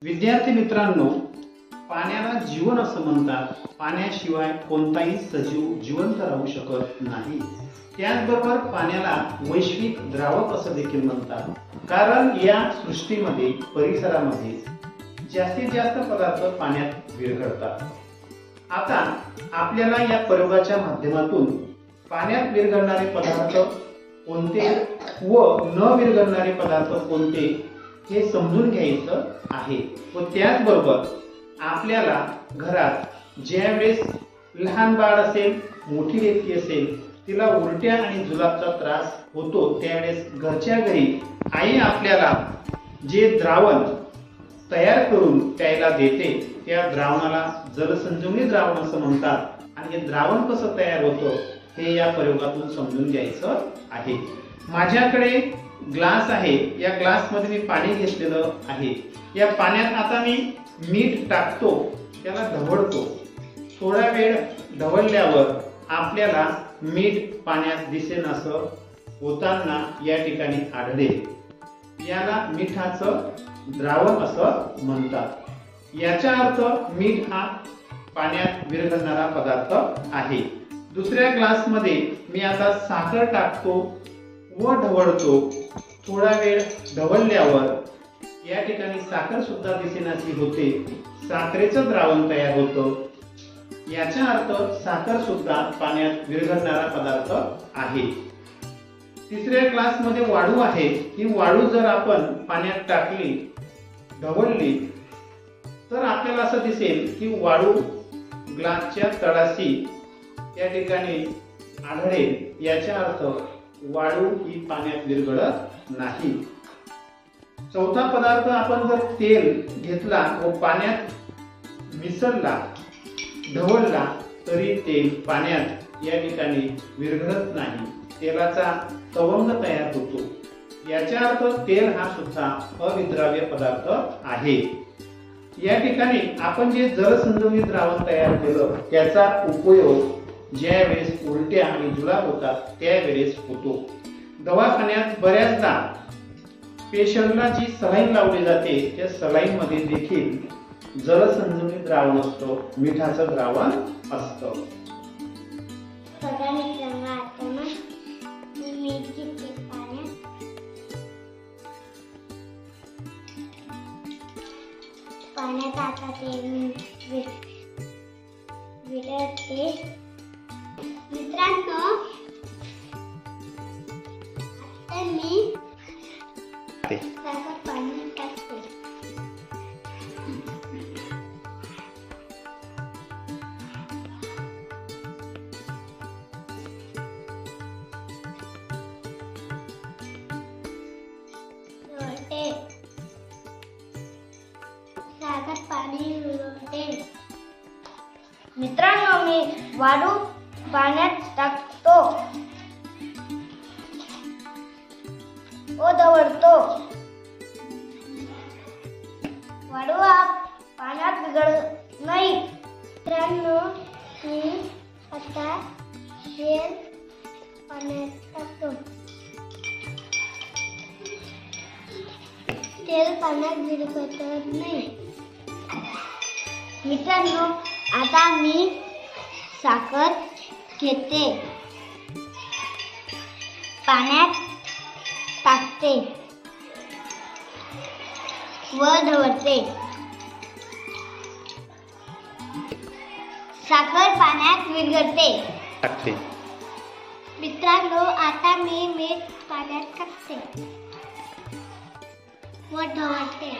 विद्यार्थी मित्रांनो, पाण्याला जीवन असं म्हणतात. पाण्याशिवाय कोणताही सजीव जिवंत राहू शकत नाही. त्याचबरोबर पाण्याला वैश्विक द्रावक असं देखील म्हणतात, कारण या सृष्टीमध्ये, परिसरामध्ये जास्तीत जास्त पदार्थ पाण्यात विरघळतात. आता आपल्याला या प्रयोगाच्या माध्यमातून पाण्यात विरघळणारे पदार्थ कोणते व न विरघळणारे पदार्थ कोणते हे समजून घ्यायचं आहे. व त्याचबरोबर आपल्याला घरात ज्यावेळेस लहान बाळ असेल, मोठी व्यक्ती असेल, तिला उलट्या आणि जुलाबचा त्रास होतो, त्यावेळेस घरच्या घरी आई आपल्याला जे द्रावण तयार करून प्यायला देते, त्या द्रावणाला जलसंजीवनी द्रावण असं म्हणतात. आणि हे द्रावण कसं तयार होतं हे या प्रयोगातून समजून घ्यायचं आहे. माझ्याकडे ग्लास आहे. या ग्लास मध्ये मी पाणी घेतलेलं आहे. या पाण्यात आता मी मीठ टाकतो, त्याला ढवळतो. थोडा वेळ ढवळल्यावर आपल्याला मीठ पाण्यात दिसेन असं होताना या ठिकाणी आढळेल. याला मिठाचं द्रावण असं म्हणतात. याचा अर्थ मीठ हा पाण्यात विरघळणारा पदार्थ आहे. दुसऱ्या ग्लास मध्ये मी आता साखर टाकतो व ढवळतो. थोडा वेळ ढवळल्यावर या ठिकाणी साखर सुद्धा दिसेनाशी होते. साखरेचं द्रावण तयार होतं. याचा अर्थ साखर सुद्धा पाण्यात विरघळणारा पदार्थ आहे. तिसऱ्या ग्लास मध्ये वाळू आहे. ही वाळू जर आपण पाण्यात टाकली, ढवळली, तर आपल्याला असं दिसेल की वाळू ग्लासच्या तळाशी या ठिकाणी आढळेल. याचा अर्थ वाळू ही पाण्यात विरघळत नाही. चौथा पदार्थ, आपण जर तेल घेतला व पाण्यात मिसळला, ढवळला, तरी तेल पाण्यात या ठिकाणी विरघळत नाही. तेलाचा तवंग तयार होतो. याचा अर्थ तेल हा सुद्धा अविद्राव्य पदार्थ आहे. या ठिकाणी आपण जे जलसंजीवनी द्रावण तयार केलं, त्याचा उपयोग ज्यावेळेस उलट्या आणि जुलाब होतात त्यावेळेस होतो. दवाखान्यात बऱ्याचदा पेशंटला जी सलाईन लावली जाते, त्या सलाईन मध्ये देखील जलसंजीवनी द्रावण असतं, मिठाचं द्रावण असतं. पाण्यात आता ते विरघळते. मित्रांनो, आता मी साखर पाण्यात टाकते. साखर पाणी विरघळते. मित्रांनो, मी वाळू पाण्यात टाकतो व ढवळतो. वाळू हा पाण्यात विरघळत नाही. मित्रांनो, मी आता तेल पाण्यात टाकतो. तेल पाण्यात विरघळत नाही. मित्रांनो, आता मी साखर घेते, पाण्यात टाकते व ढवळते. साखर पाण्यात विरघळते. मित्रांनो, आता मी मीठ पाण्यात टाकते व ढवळते.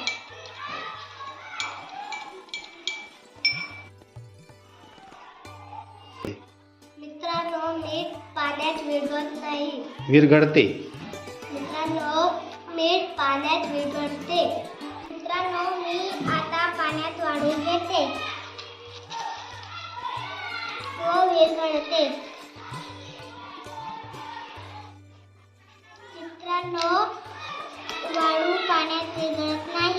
मित्रांनो, मीठ पाण्यात विरघळत नाही. विरघळते. मित्रांनो, मीठ पाण्यात विरघळते. मित्रांनो, मी आता पाण्यात वाळू घेते. विरघळते. मित्रांनो, वाळू पाण्यात विरघळत नाही.